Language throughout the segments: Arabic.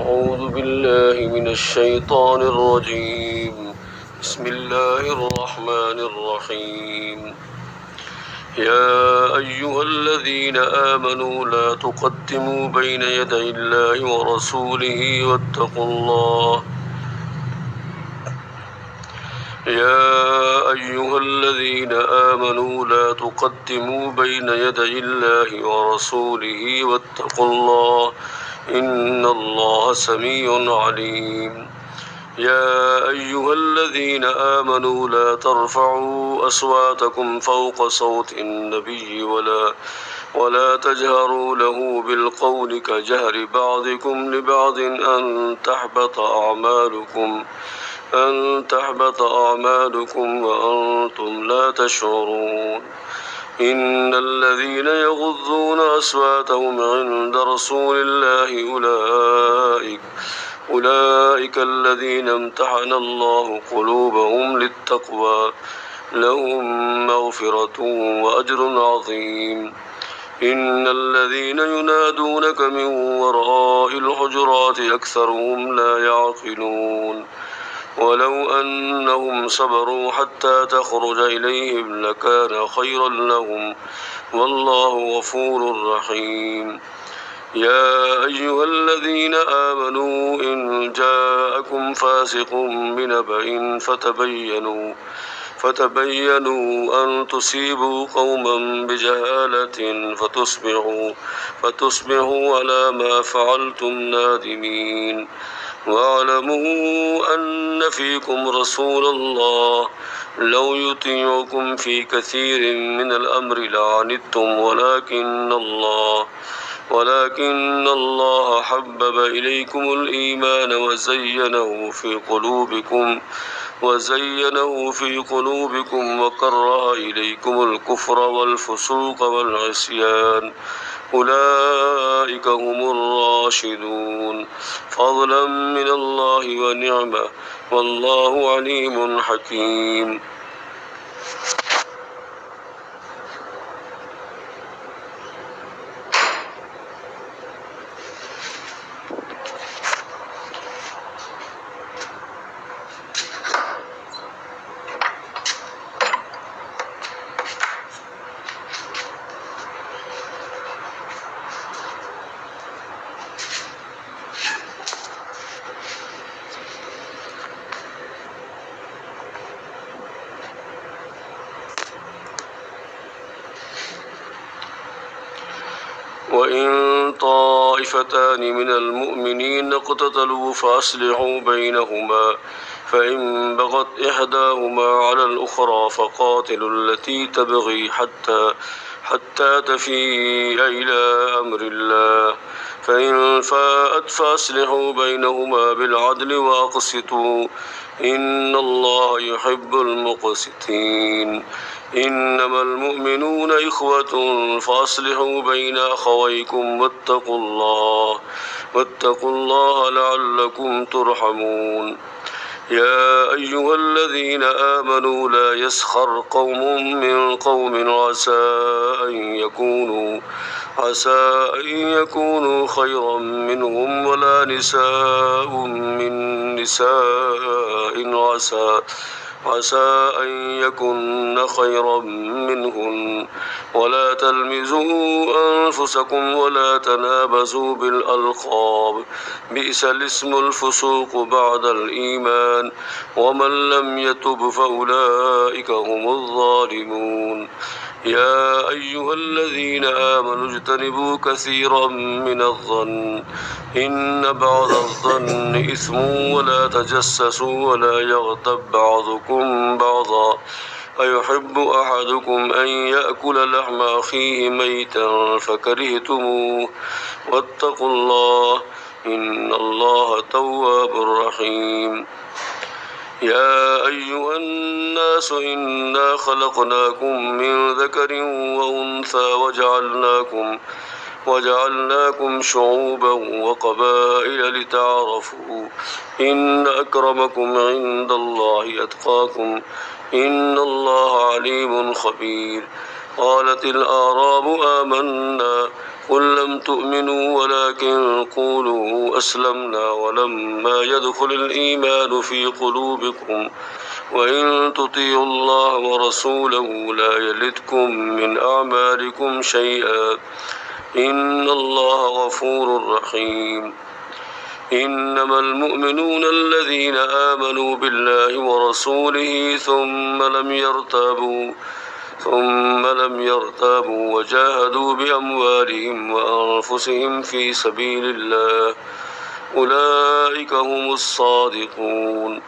أعوذ بالله من الشيطان الرجيم. بسم الله الرحمن الرحيم. يا أيها الذين آمنوا لا تقدموا بين يدي الله ورسوله واتقوا الله. يا أيها الذين آمنوا لا تقدموا بين يدي الله ورسوله واتقوا الله إن الله سميع عليم. يا أيها الذين آمنوا لا ترفعوا أصواتكم فوق صوت النبي ولا تجهروا له بالقول كجهر بعضكم لبعض أن تحبط أعمالكم وأنتم لا تشعرون. إن الذين يغضون أصواتهم عند رسول الله أولئك الذين امتحن الله قلوبهم للتقوى لهم مغفرة وأجر عظيم. إن الذين ينادونك من وراء الحجرات أكثرهم لا يعقلون. ولو أنهم صبروا حتى تخرج إليهم لكان خيرا لهم والله غفور رحيم. يا أيها الذين آمنوا إن جاءكم فاسق بنبأ فتبينوا أن تصيبوا قوما بجهالة فتصبحوا على ما فعلتم نادمين. واعلموا أن فيكم رسول الله لو يطيعكم في كثير من الأمر لعنتم ولكن الله حبب إليكم الإيمان وزينه في قلوبكم وكره إليكم الكفر والفسوق والعصيان أولئك هم الراشدون فضلا من الله ونعمة والله عليم حكيم. وإن طائفتان من المؤمنين اقتتلوا فأصلحوا بينهما فإن بغت إحداهما على الأخرى فقاتلوا التي تبغي حتى تفيء إلى أمر الله فإن فاءت فأصلحوا بينهما بالعدل وأقسطوا إن الله يحب المقسطين. إنما المؤمنون إخوة فأصلحوا بين أخويكم واتقوا الله لعلكم ترحمون. يا أيها الذين آمنوا لا يسخر قوم من قوم عسى أن يكونوا خيرا منهم ولا نساء من نساء عسى أن يكن خيرا منهن ولا تلمزوا أنفسكم ولا تنابزوا بالألقاب بئس الاسم الفسوق بعد الإيمان ومن لم يتب فأولئك هم الظالمون. يا أيها الذين آمنوا اجتنبوا كثيرا من الظن إن بعض الظن إثم ولا تجسسوا ولا يغتب بعضكم بعضا أيحب أحدكم أن يأكل لحم أخيه ميتا فكرهتموه واتقوا الله إن الله تواب رحيم. يا أيها الناس إنا خلقناكم من ذكر وأنثى وجعلناكم شعوبا وقبائل لتعارفوا إن أكرمكم عند الله أتقاكم إن الله عليم خبير. قالت الأعراب آمنا قل لم تؤمنوا ولكن قولوا أسلمنا ولما يدخل الإيمان في قلوبكم وإن تطيعوا الله ورسوله لا يلدكم من أعمالكم شيئا إن الله غفور رحيم. إنما المؤمنون الذين آمنوا بالله ورسوله ثم لم يرتابوا وجاهدوا بأموالهم وأنفسهم في سبيل الله أولئك هم الصادقون.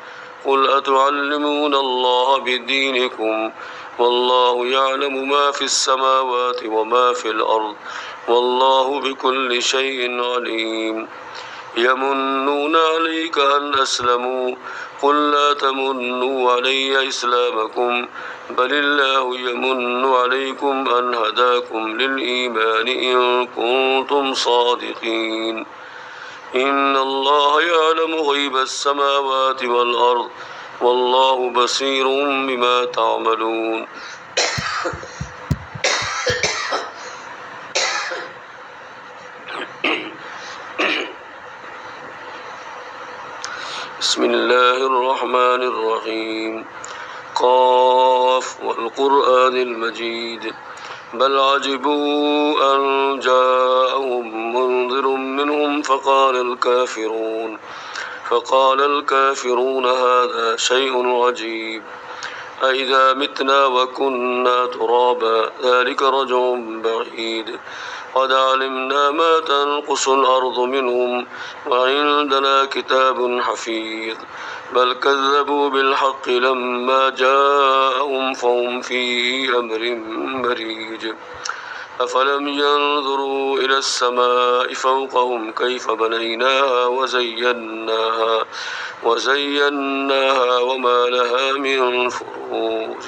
قل أتعلمون الله بدينكم والله يعلم ما في السماوات وما في الأرض والله بكل شيء عليم. يمنون عليك أن أسلموا قل لا تمنوا علي إسلامكم بل الله يمن عليكم أن هداكم للإيمان إن كنتم صادقين. إن الله يعلم غيب السماوات والأرض والله بصير بما تعملون. بسم الله الرحمن الرحيم. قاف والقرآن المجيد بل عجبوا أن جاءهم منذر منهم فقال الكافرون هذا شيء عجيب أإذا متنا وكنا ترابا ذلك رجع بعيد قد علمنا ما تنقص الأرض منهم وعندنا كتاب حفيظ بل كذبوا بالحق لما جاءهم فهم في أمر مريج أفلم ينظروا إلى السماء فوقهم كيف بنيناها وزيناها وما لها من فروج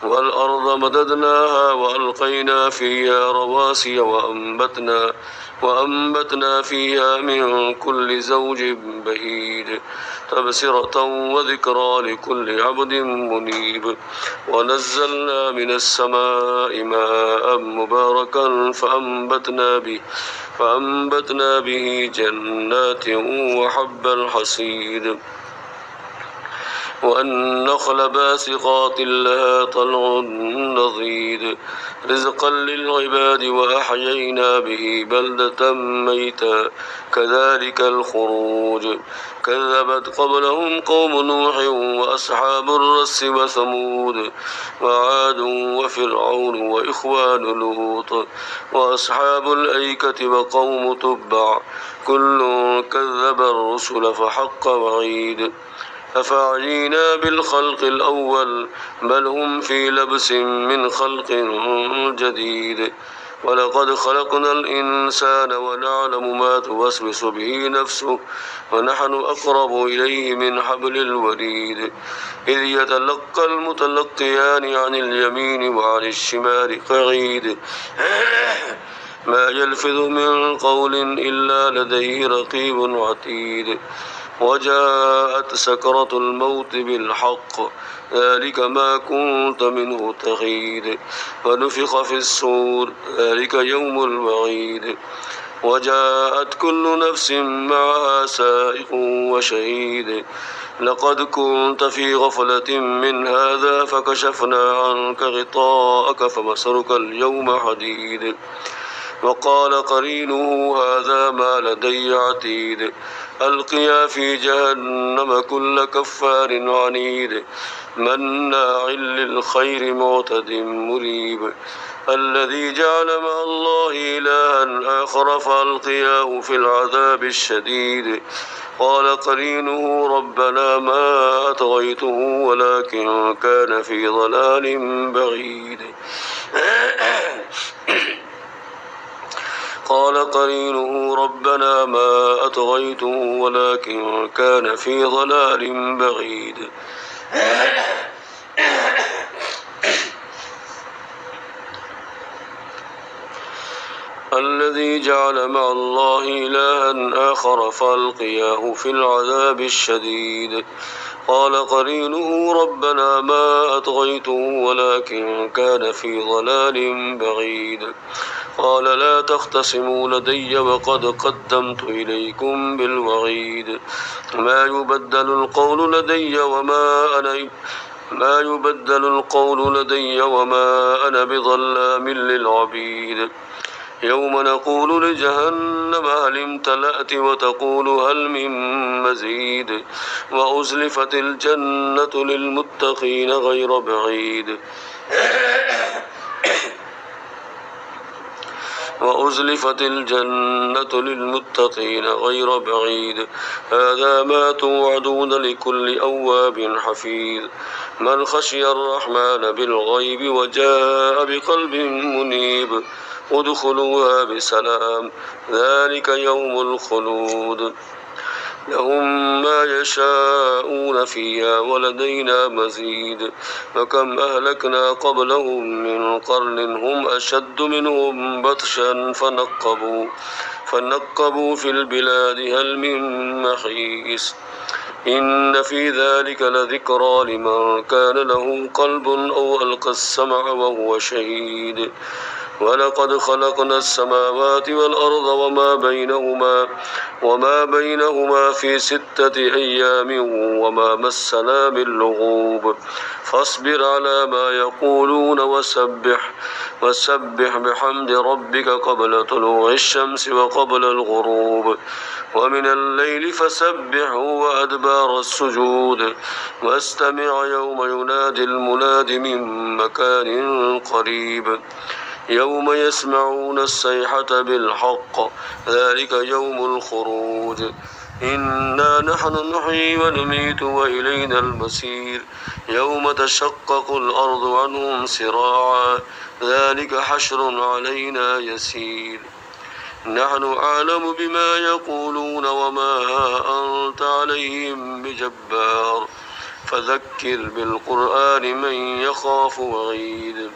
والأرض مددناها وألقينا فيها رواسي وأنبتنا فيها من كل زوج بهيج تبصرة وذكرى لكل عبد منيب ونزلنا من السماء ماء مباركا فأنبتنا به جنات وحب الحصيد والنخل باسقات لها طلع نضيد رزقا للعباد وأحيينا به بلدة ميتا كذلك الخروج كذبت قبلهم قوم نوح وأصحاب الرس وثمود وعاد وفرعون وإخوان لوط وأصحاب الأيكة وقوم تبع كل كذب الرسل فحق وعيد أفعينا بالخلق الأول بل هم في لبس من خلق جديد ولقد خلقنا الإنسان ونعلم ما توسوس به نفسه ونحن أقرب إليه من حبل الوريد إذ يتلقى المتلقيان عن اليمين وعن الشمال قعيد ما يلفظ من قول إلا لديه رقيب عتيد وجاءت سكرة الموت بالحق ذلك ما كنت منه تحيد ونفخ في الصور ذلك يوم الوعيد وجاءت كل نفس معها سائق وشهيد لقد كنت في غفلة من هذا فكشفنا عنك غطاءك فبصرك اليوم حديد وقال قرينه هذا ما لدي عتيد ألقيا في جهنم كل كفار عنيد مناع للخير معتد مريب الذي جعل مع الله إلها آخر فألقياه في العذاب الشديد قال قرينه ربنا ما أطغيته ولكن كان في ضلال بعيد قال قرينه ربنا ما أطغيته ولكن كان في ضلال بعيد الذي جعل مع الله إلها آخر فألقياه في العذاب الشديد قال قرينه ربنا ما أطغيته ولكن كان في ضلال بعيد قال لا تختصموا لدي وقد قدمت إليكم بالوعيد ما يبدل القول لدي وما أنا بظلام للعبيد يوم نقول لجهنم هل امتلأت وتقول هل من مزيد وأزلفت الجنة للمتقين غير بعيد هذا ما توعدون لكل أواب حفيظ من خشي الرحمن بالغيب وجاء بقلب منيب ادخلوها بسلام ذلك يوم الخلود لهم ما يشاءون فيها ولدينا مزيد وكم أهلكنا قبلهم من قرن هم أشد منهم بطشا فنقبوا في البلاد هل من محيص إن في ذلك لذكرى لمن كان له قلب أو ألقى السمع وهو شهيد ولقد خلقنا السماوات والأرض وما بينهما في 6 أيام وما مسنا من لغوب فاصبر على ما يقولون وسبح بحمد ربك قبل طلوع الشمس وقبل الغروب ومن الليل فسبحه وأدبار السجود واستمع يوم ينادي المناد من مكان قريب يوم يسمعون الصيحة بالحق ذلك يوم الخروج إنا نحن نحيي ونميت وإلينا المصير يوم تشقق الأرض عنهم سراعا ذلك حشر علينا يسير نحن أعلم بما يقولون وما أنت عليهم بجبار فذكر بالقرآن من يخاف وعيد